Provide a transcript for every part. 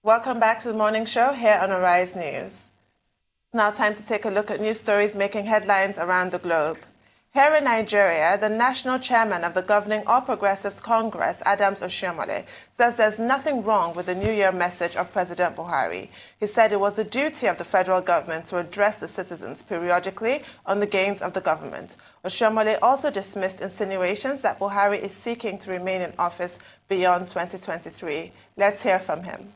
Welcome back to the morning show here on Arise News. Now time to take a look at news stories making headlines around the globe. Here in Nigeria, the national chairman of the governing All Progressives Congress, Adams Oshiomhole, says there's nothing wrong with the New Year message of President Buhari. He said it was the duty of the federal government to address the citizens periodically on the gains of the government. Oshiomhole also dismissed insinuations that Buhari is seeking to remain in office beyond 2023. Let's hear from him.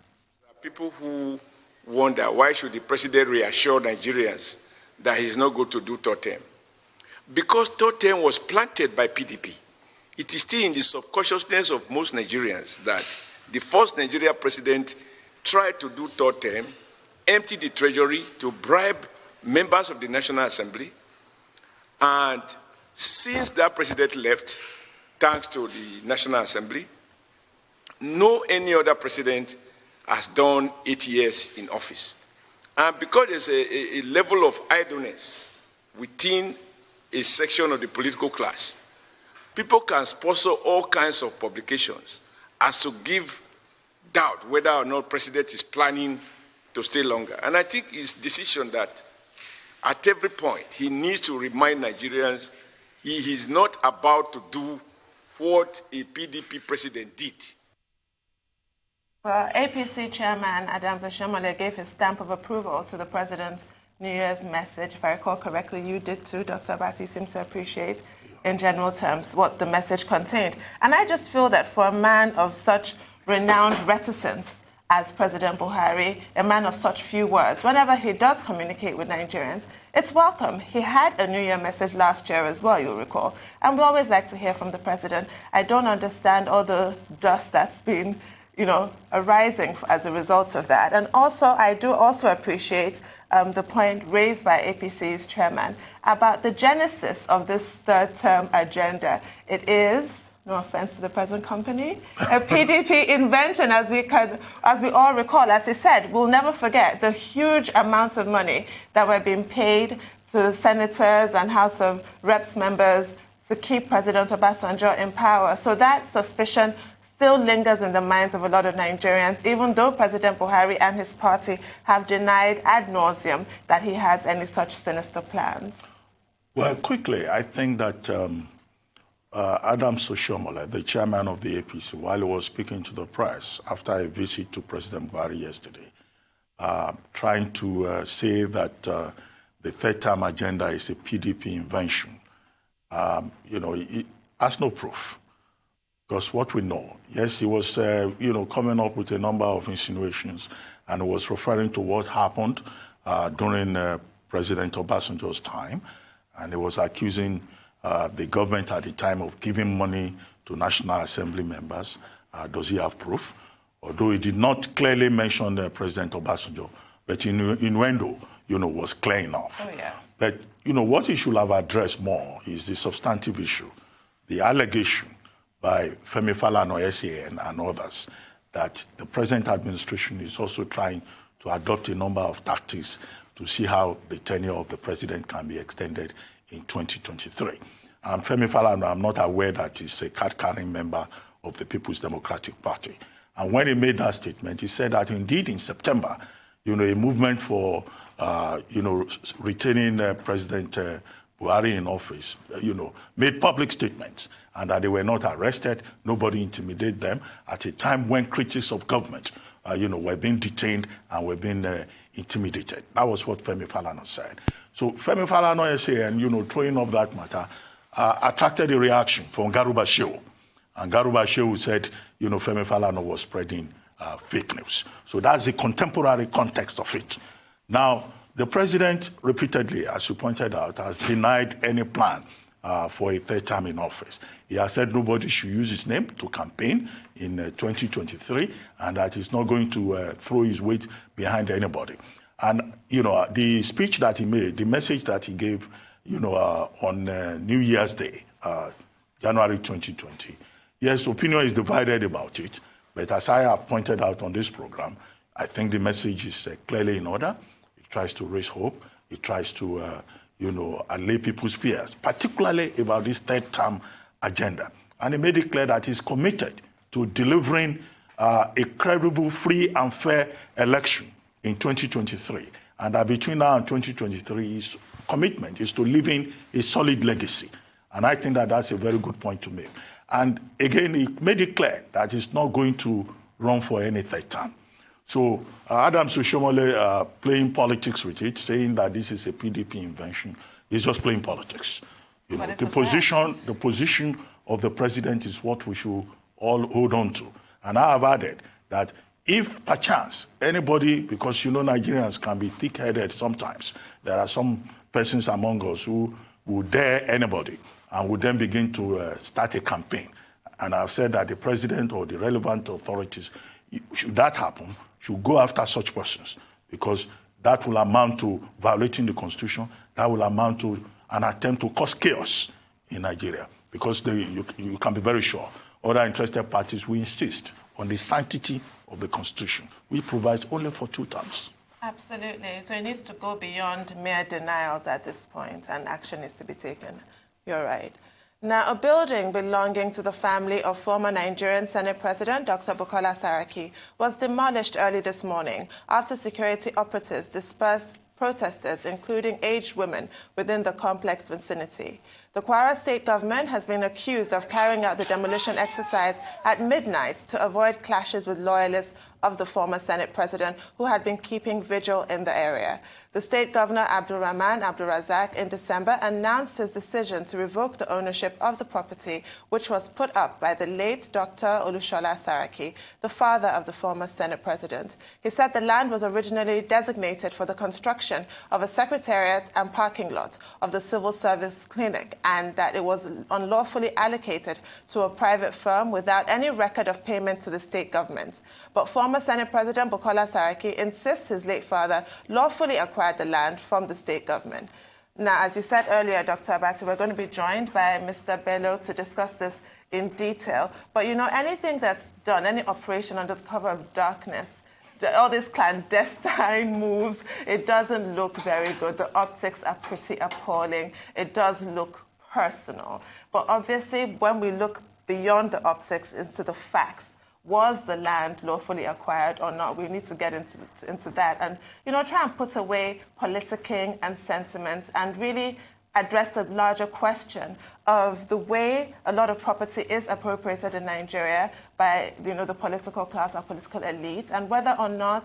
People who wonder why should the president reassure Nigerians that he's not going to do third term. Because third term was planted by PDP. It is still in the subconsciousness of most Nigerians that the first Nigeria president tried to do third term, emptied the treasury to bribe members of the National Assembly, and since that president left, thanks to the National Assembly, no any other president has done 8 years in office. And because there's a level of idleness within a section of the political class, people can sponsor all kinds of publications as to give doubt whether or not president is planning to stay longer. And I think his decision that at every point he needs to remind Nigerians he is not about to do what a PDP president did. Well, APC chairman Adams Oshiomhole gave his stamp of approval to the president's New Year's message. If I recall correctly, you did too. Dr. Abati seems to appreciate, in general terms, what the message contained. And I just feel that for a man of such renowned reticence as President Buhari, a man of such few words, whenever he does communicate with Nigerians, it's welcome. He had a New Year message last year as well, you'll recall. And we always like to hear from the president. I don't understand all the dust that's been arising as a result of that. And also, I do also appreciate the point raised by APC's chairman about the genesis of this third-term agenda. It is, no offense to the present company, a PDP invention, as we all recall. As he said, we'll never forget the huge amounts of money that were being paid to senators and House of Reps members to keep President Obasanjo in power. So that suspicion still lingers in the minds of a lot of Nigerians, even though President Buhari and his party have denied ad nauseum that he has any such sinister plans. Well, quickly, I think that Adams Oshiomhole, the chairman of the APC, while he was speaking to the press after a visit to President Buhari yesterday, trying to say that the third-term agenda is a PDP invention, he has no proof. Because what we know, yes, he was, coming up with a number of insinuations, and he was referring to what happened during President Obasanjo's time, and he was accusing the government at the time of giving money to National Assembly members. Does he have proof? Although he did not clearly mention President Obasanjo, but innuendo, was clear enough. Oh, yeah. But, what he should have addressed more is the substantive issue, the allegation by Femi Falana, SAN, and others, that the present administration is also trying to adopt a number of tactics to see how the tenure of the president can be extended in 2023. Femi Falana, I'm not aware that he's a card-carrying member of the People's Democratic Party. And when he made that statement, he said that indeed in September, a movement for, retaining President Buhari in office, made public statements, and that they were not arrested, nobody intimidated them at a time when critics of government, were being detained and were being intimidated. That was what Femi Falana said. So Femi Falana SAN, throwing up that matter, attracted a reaction from Garuba Shehu. And Garuba Shehu said, Femi Falana was spreading fake news. So that's the contemporary context of it. Now, the president repeatedly, as you pointed out, has denied any plan for a third term in office. He has said nobody should use his name to campaign in 2023, and that he's not going to throw his weight behind anybody. And, the speech that he made, the message that he gave, on New Year's Day, January 2020, yes, opinion is divided about it, but as I have pointed out on this program, I think the message is clearly in order. It tries to raise hope. It tries to, allay people's fears, particularly about this third term agenda. And he made it clear that he's committed to delivering a credible, free and fair election in 2023. And that between now and 2023, his commitment is to leaving a solid legacy. And I think that that's a very good point to make. And again, he made it clear that he's not going to run for any third term. So Adams Oshiomhole playing politics with it, saying that this is a PDP invention, is just playing politics. You know, the position of the president is what we should all hold on to. And I have added that if perchance anybody, because you know Nigerians can be thick-headed sometimes, there are some persons among us who will dare anybody and would then begin to start a campaign. And I've said that the president or the relevant authorities, should that happen, should go after such persons, because that will amount to violating the Constitution, that will amount to an attempt to cause chaos in Nigeria, because you can be very sure other interested parties will insist on the sanctity of the Constitution, which provides only for 2 terms. Absolutely. So it needs to go beyond mere denials at this point, and action needs to be taken. You're right. Now, a building belonging to the family of former Nigerian Senate President Dr. Bukola Saraki was demolished early this morning after security operatives dispersed protesters, including aged women, within the complex vicinity. The Kwara state government has been accused of carrying out the demolition exercise at midnight to avoid clashes with loyalists of the former Senate president who had been keeping vigil in the area. The state governor, Abdulrahman Abdulrazak, in December announced his decision to revoke the ownership of the property, which was put up by the late Dr. Olushola Saraki, the father of the former Senate president. He said the land was originally designated for the construction of a secretariat and parking lot of the civil service clinic, and that it was unlawfully allocated to a private firm without any record of payment to the state government. But former Senate President Bukola Saraki insists his late father lawfully acquired the land from the state government. Now, as you said earlier, Dr. Abati, we're going to be joined by Mr. Bello to discuss this in detail. But, you know, anything that's done, any operation under the cover of darkness, all these clandestine moves, it doesn't look very good. The optics are pretty appalling. It does look personal. But obviously, when we look beyond the optics into the facts, was the land lawfully acquired or not? We need to get into that and, you know, try and put away politicking and sentiments and really address the larger question of the way a lot of property is appropriated in Nigeria by, you know, the political class or political elite, and whether or not,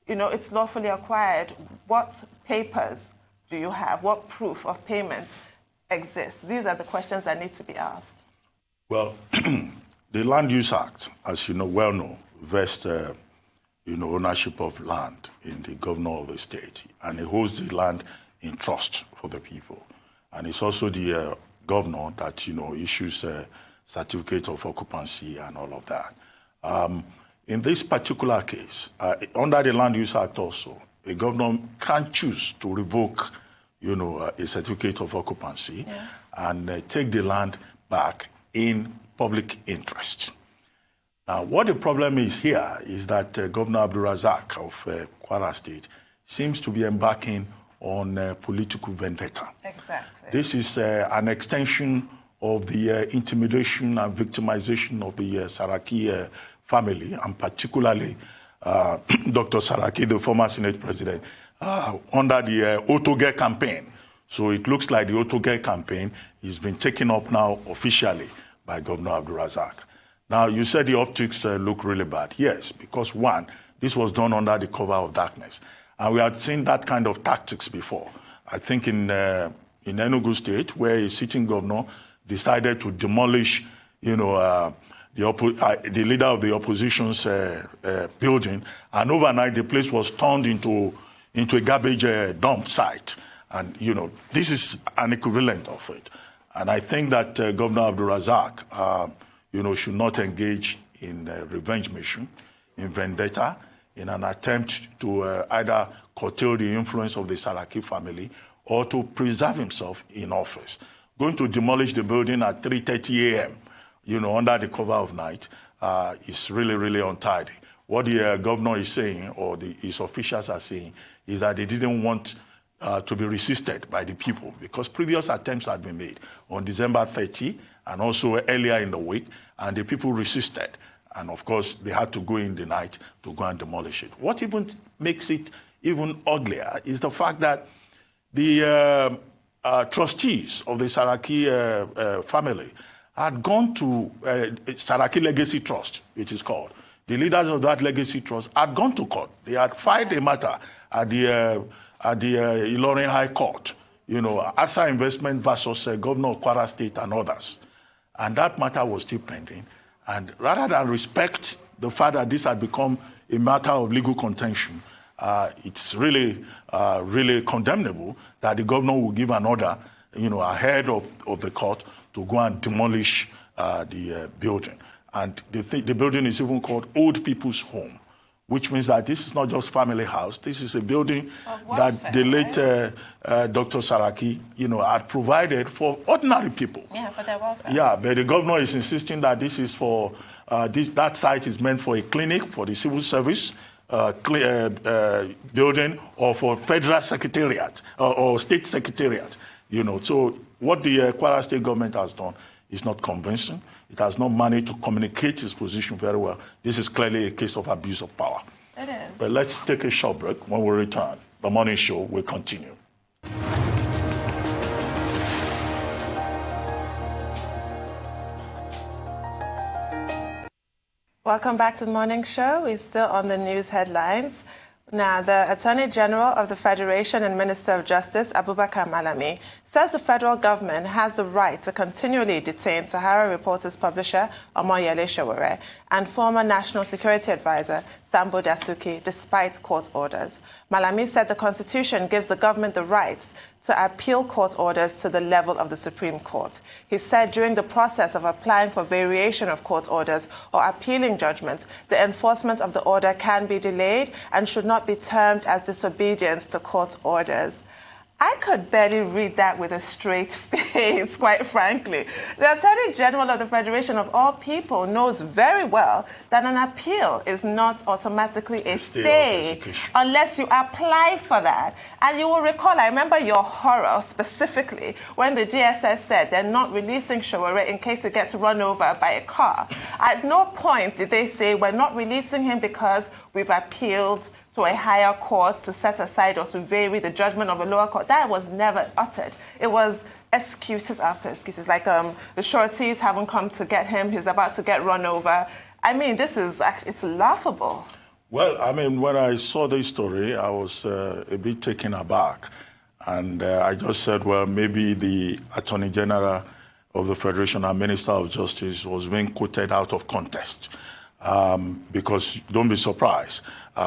you know, it's lawfully acquired. What papers do you have? What proof of payment exists? These are the questions that need to be asked. Well, the Land Use Act, as you know, well know, vests, ownership of land in the governor of the state, and it holds the land in trust for the people. And it's also the governor that, you know, issues a certificate of occupancy and all of that. In this particular case, under the Land Use Act also, a governor can choose to revoke, you know, a certificate of occupancy, yes, and take the land back in public interest. Now, what the problem is here is that Governor Abdulrazak of Kwara State seems to be embarking on political vendetta. Exactly. This is an extension of the intimidation and victimization of the Saraki family, and particularly Dr. Saraki, the former Senate president, under the Otoge campaign. So it looks like the Otoge campaign has been taken up now officially by Governor Abdulrazak. Now, you said the optics look really bad. Yes, because one, this was done under the cover of darkness. And we had seen that kind of tactics before. I think in Enugu State, where a sitting governor decided to demolish, you know, the leader of the opposition's building, and overnight the place was turned into a garbage dump site. And, you know, this is an equivalent of it. And I think that Governor Abdulrazak, you know, should not engage in revenge mission, in vendetta, in an attempt to either curtail the influence of the Saraki family or to preserve himself in office. Going to demolish the building at 3:30 a.m., you know, under the cover of night, is really, really untidy. What the governor is saying, or his officials are saying, is that they didn't want to be resisted by the people, because previous attempts had been made on December 30 and also earlier in the week, and the people resisted. And of course, they had to go in the night to go and demolish it. What even makes it even uglier is the fact that the trustees of the Saraki family had gone to Saraki Legacy Trust, which is called. The leaders of that legacy trust had gone to court. They had filed a matter at the Ilorin High Court, Asa Investment versus Governor of Kwara State and others. And that matter was still pending. And rather than respect the fact that this had become a matter of legal contention, it's really condemnable that the governor will give an order, ahead of the court to go and demolish the building. And the building is even called Old People's Home, which means that this is not just family house. This is a building that the late Dr. Saraki, had provided for ordinary people. Yeah, for their welfare. Yeah, but the governor is insisting that this is for, that site is meant for a clinic, for the civil service building, or for federal secretariat or state secretariat. So what the Kwara State government has done is not convincing. It has not managed to communicate its position very well. This is clearly a case of abuse of power. It is. But let's take a short break. When we return, the morning show will continue. Welcome back to the morning show. We're still on the news headlines. Now, the Attorney General of the Federation and Minister of Justice, Abubakar Malami, says the federal government has the right to continually detain Sahara Reporters publisher Omoyele Sowore and former National Security Advisor Sambo Dasuki despite court orders. Malami said the Constitution gives the government the right to appeal court orders to the level of the Supreme Court. He said during the process of applying for variation of court orders or appealing judgments, the enforcement of the order can be delayed and should not be termed as disobedience to court orders. I could barely read that with a straight face, quite frankly. The Attorney General of the Federation of all people knows very well that an appeal is not automatically a stay unless you apply for that. And you will recall, I remember your horror specifically when the GSS said they're not releasing Sowore in case he gets run over by a car. At no point did they say we're not releasing him because we've appealed to a higher court to set aside or to vary the judgment of a lower court. That was never uttered. It was excuses after excuses, like the sureties haven't come to get him, he's about to get run over. I mean, this is actually, it's laughable. Well, I mean, when I saw this story, I was a bit taken aback. And I just said, well, maybe the Attorney General of the Federation and Minister of Justice was being quoted out of context. Because don't be surprised,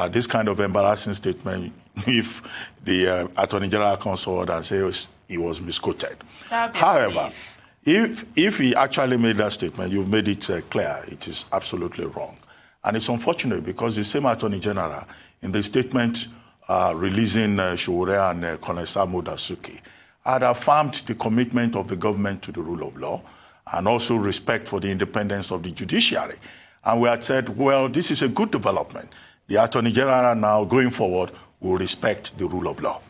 this kind of embarrassing statement, if the Attorney General comes forward and says he was misquoted. However, if he actually made that statement, you've made it clear, it is absolutely wrong. And it's unfortunate because the same Attorney General, in the statement releasing Sowore and Colonel Sambo Dasuki, had affirmed the commitment of the government to the rule of law and also respect for the independence of the judiciary. And we had said, well, this is a good development. The Attorney General now, going forward, will respect the rule of law.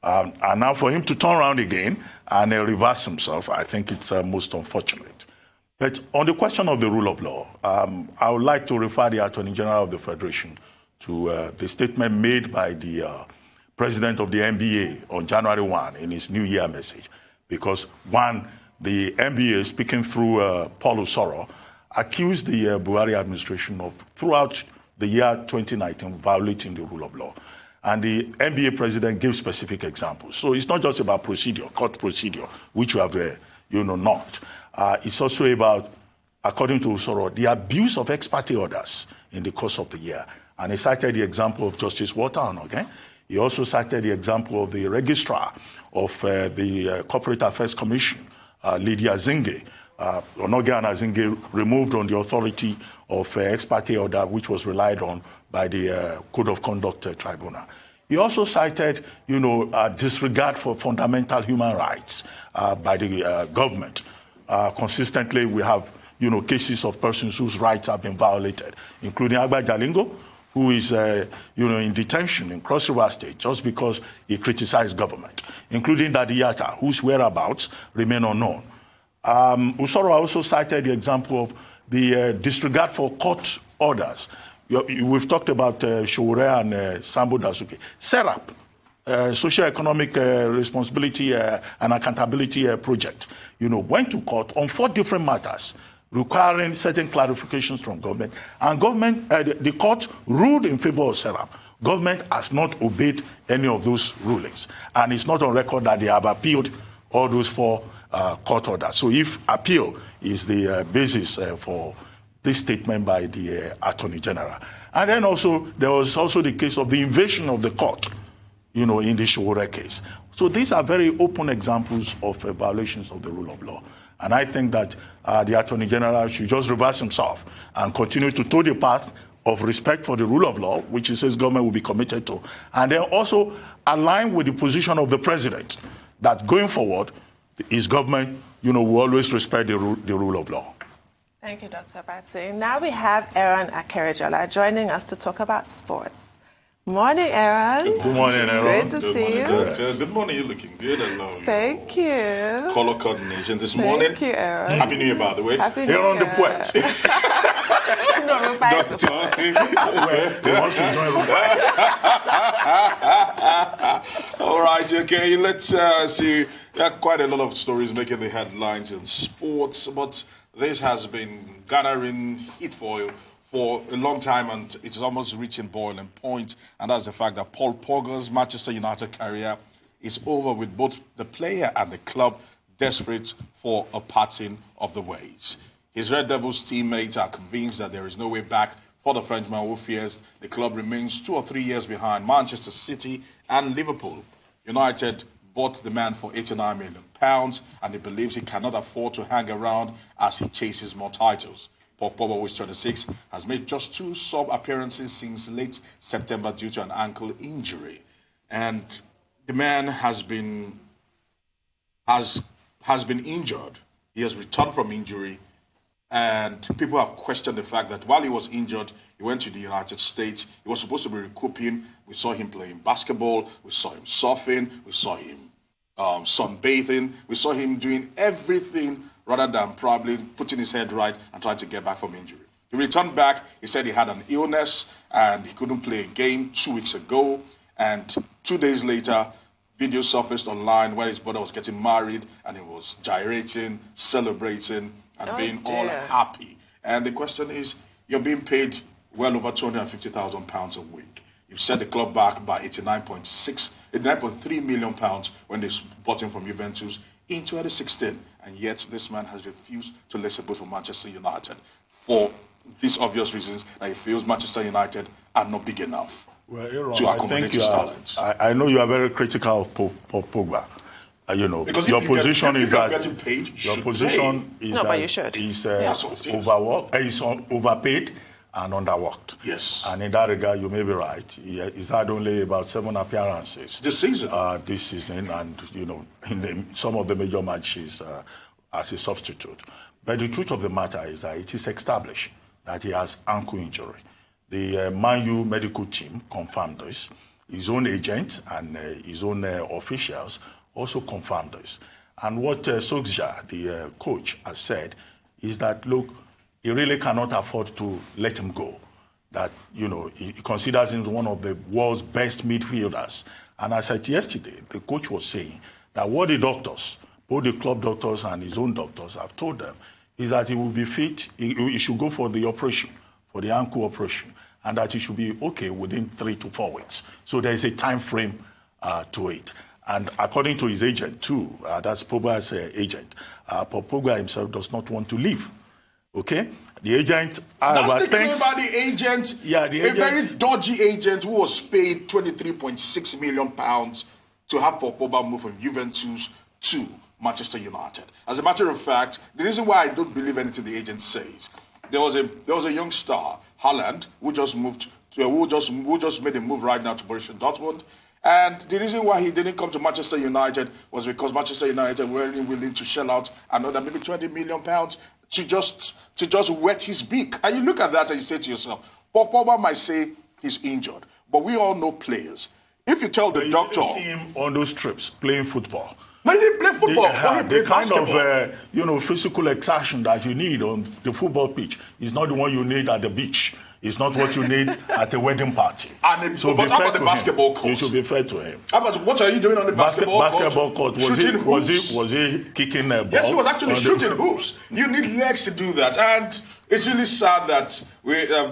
And now for him to turn around again and reverse himself, I think it's most unfortunate. But on the question of the rule of law, I would like to refer the Attorney General of the Federation to the statement made by the President of the NBA on January 1 in his New Year message. Because, one, the NBA, speaking through Paul Osoro, accused the Buhari administration of, throughout the year 2019, violating the rule of law. And the NBA president gives specific examples. So it's not just about procedure, court procedure, which you have, not. It's also about, according to Osoro, the abuse of ex parte orders in the course of the year. And he cited the example of Justice Walton, okay? He also cited the example of the registrar of the Corporate Affairs Commission, Lydia Zinge, Onoge and Azinge, removed on the authority of ex parte order, which was relied on by the Code of Conduct Tribunal. He also cited, disregard for fundamental human rights by the government. Consistently, we have, cases of persons whose rights have been violated, including Agba Jalingo, who is, in detention in Cross River State just because he criticized government, including Dadi Yatta, whose whereabouts remain unknown. Osoro also cited the example of the disregard for court orders. We've talked about Showore and Sambo Dasuki. SERAP, Socio-Economic Responsibility and Accountability Project, went to court on 4 different matters requiring certain clarifications from government. And the court ruled in favor of SERAP. Government has not obeyed any of those rulings. And it's not on record that they have appealed all those 4 court orders. So if appeal is the basis for this statement by the Attorney General. And then also, there was also the case of the invasion of the court, in the Showore case. So these are very open examples of violations of the rule of law. And I think that the Attorney General should just reverse himself and continue to toe the path of respect for the rule of law, which he says government will be committed to. And then also align with the position of the president that going forward, his government, will always respect the rule of law. Thank you, Dr. Batsi. Now we have Aaron Akerejola joining us to talk about sports. Morning, Aaron. Good morning, Aaron. Great to see you. Good morning. You're looking good. Thank you. Color coordination this morning. Thank you, Aaron. Happy New Year, by the way. Happy New Here on the Year. point. No, He wants to join All right, okay. Let's see. There are quite a lot of stories making the headlines in sports, but this has been garnering heat for a long time, and it's almost reaching boiling point, and that's the fact that Paul Pogba's Manchester United career is over, with both the player and the club desperate for a parting of the ways. His Red Devils teammates are convinced that there is no way back for the Frenchman, who fears the club remains 2 or 3 years behind Manchester City and Liverpool. United bought the man for £89 million, and he believes he cannot afford to hang around as he chases more titles. Paul Pogba, who is 26, has made just 2 sub-appearances since late September due to an ankle injury. And the man has been injured. He has returned from injury. And people have questioned the fact that while he was injured, he went to the United States. He was supposed to be recouping. We saw him playing basketball. We saw him surfing. We saw him sunbathing. We saw him doing everything rather than probably putting his head right and trying to get back from injury. He returned back. He said he had an illness and he couldn't play a game 2 weeks ago. And 2 days later, video surfaced online where his brother was getting married and he was gyrating, celebrating, and being all happy. And the question is, you're being paid well over £250,000 a week. You've set the club back by £89.3 million when they bought him from Juventus in 2016. And yet this man has refused to listen for Manchester United for these obvious reasons that he feels Manchester United are not big enough to accommodate his talents. I know you are very critical of Pogba. Because your position is that he's overpaid and underworked. Yes. And in that regard, you may be right. He's had only about 7 appearances this season. And in some of the major matches as a substitute. But the truth of the matter is that it is established that he has ankle injury. The Man U medical team confirmed this. His own agent and his own officials also confirmed this. And what Solskjaer, the coach, has said is that, look, he really cannot afford to let him go. That, he considers him one of the world's best midfielders. And as I said yesterday, the coach was saying that what the doctors, both the club doctors and his own doctors, have told them is that he will be fit, he should go for the operation, for the ankle operation, and that he should be okay within 3 to 4 weeks. So there is a time frame to it. And according to his agent too, that's Pogba's agent, Pogba himself does not want to leave. Okay? The agent... That's the claim by the agent. Yeah, the agent... A very dodgy agent who was paid £23.6 million to have Pogba move from Juventus to Manchester United. As a matter of fact, the reason why I don't believe anything the agent says, there was a young star, Haaland, who just made a move right now to Borussia Dortmund. And the reason why he didn't come to Manchester United was because Manchester United weren't willing to shell out another maybe £20 million to just wet his beak. And you look at that and you say to yourself, Pogba might say he's injured, but we all know players. If you tell the doctor... You see him on those trips playing football. No, he didn't play football. The kind of physical exertion that you need on the football pitch is not the one you need at the beach. It's not what you need at a wedding party. So but how about the basketball court? You should be fair to him. How about what are you doing on the basketball court? Was he kicking a ball? Yes, he was actually shooting hoops. You need legs to do that, and it's really sad that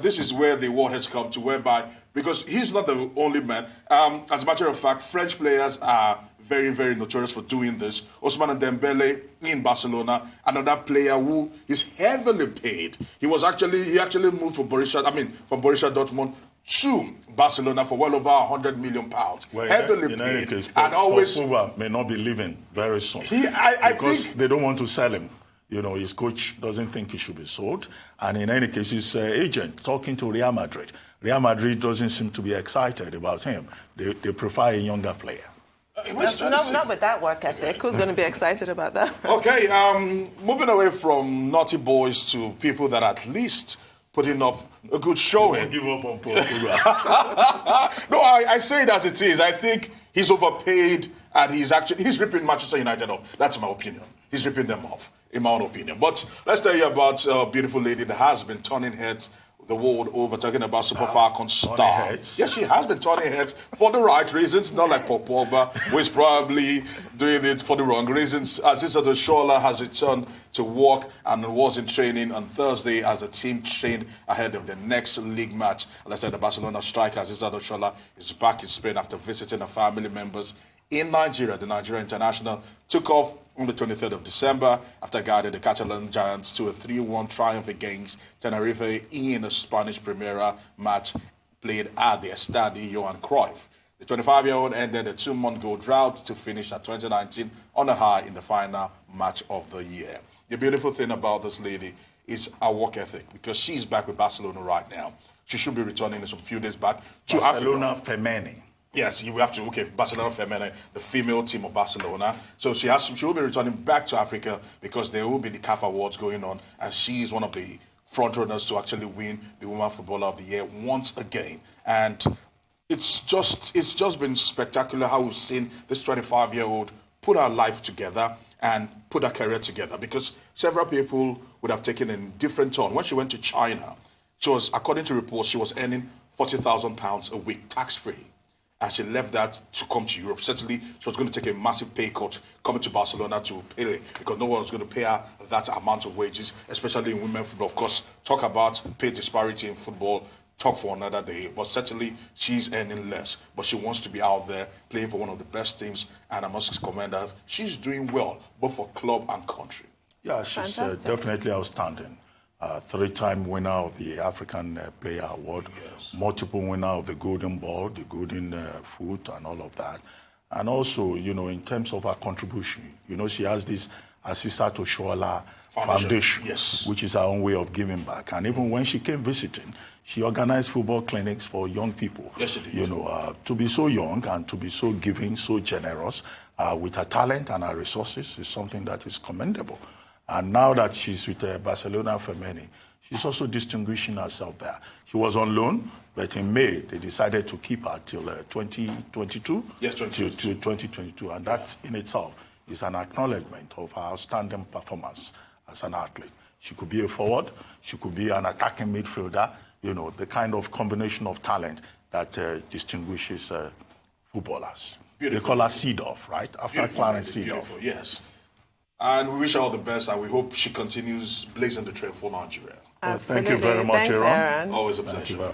this is where the world has come to, whereby because he's not the only man. As a matter of fact, French players are very, very notorious for doing this. Ousmane Dembele in Barcelona, another player who is heavily paid. He actually moved from Borussia Dortmund to Barcelona for well over £100 million. Well, heavily in paid. Any case, and always Pogba may not be leaving very soon. I because think they don't want to sell him. His coach doesn't think he should be sold. And in any case, his agent talking to Real Madrid. Real Madrid doesn't seem to be excited about him. They prefer a younger player. Not with that work ethic. Who's going to be excited about that? Okay, moving away from naughty boys to people that at least putting up a good showing. Don't give up on Portugal. No, I say it as it is. I think he's overpaid and he's ripping Manchester United off. That's my opinion. He's ripping them off, in my own opinion. But let's tell you about a beautiful lady that has been turning heads the world over, talking about Super Falcons star. Yes, she has been turning heads for the right reasons, not like Pogba, who is probably doing it for the wrong reasons. Aziza Doshola has returned to work and was in training on Thursday as the team trained ahead of the next league match. Let's say the Barcelona striker Aziza Doshola is back in Spain after visiting her family members in Nigeria. The Nigeria international took off on the 23rd of December after guiding the Catalan Giants to a 3-1 triumph against Tenerife in a Spanish Primera match played at the Estadio Johan Cruyff. The 25-year-old ended a 2-month goal drought to finish at 2019 on a high in the final match of the year. The beautiful thing about this lady is her work ethic, because she's back with Barcelona right now. She should be returning in some few days back to Barcelona Femeni. Yes, you have to, Barcelona Femeni, the female team of Barcelona. So she will be returning back to Africa because there will be the CAF Awards going on, and she's one of the front runners to actually win the Women Footballer of the Year once again. And it's just been spectacular how we've seen this 25-year-old put her life together and put her career together, because several people would have taken a different turn. When she went to China, she was, according to reports, she was earning £40,000 a week, tax-free. And she left that to come to Europe. Certainly, she was going to take a massive pay cut coming to Barcelona to pay, because no one was going to pay her that amount of wages, especially in women's football. Of course, talk about pay disparity in football, talk for another day. But certainly, she's earning less. But she wants to be out there playing for one of the best teams. And I must commend her. She's doing well, both for club and country. Yeah, she's definitely outstanding. Three-time winner of the African Player Award, yes. Multiple winner of the Golden Ball, the Golden Foot, and all of that. And also, in terms of her contribution, she has this Aziza Doshola Foundation, yes, which is her own way of giving back. And even when she came visiting, she organized football clinics for young people. Yes, she did. To be so young and to be so giving, so generous, with her talent and her resources is something that is commendable. And now that she's with Barcelona Femeni, she's also distinguishing herself there. She was on loan, but in May, they decided to keep her till 2022? Yes, 2022. And that in itself is an acknowledgement of her outstanding performance as an athlete. She could be a forward, she could be an attacking midfielder, the kind of combination of talent that distinguishes footballers. Beautiful. They call her Seedorf, right? After Clarence Seedorf. Yes. And we wish her all the best, and we hope she continues blazing the trail for Nigeria. Absolutely. Thank you very much, Thanks, Aaron. Always a pleasure.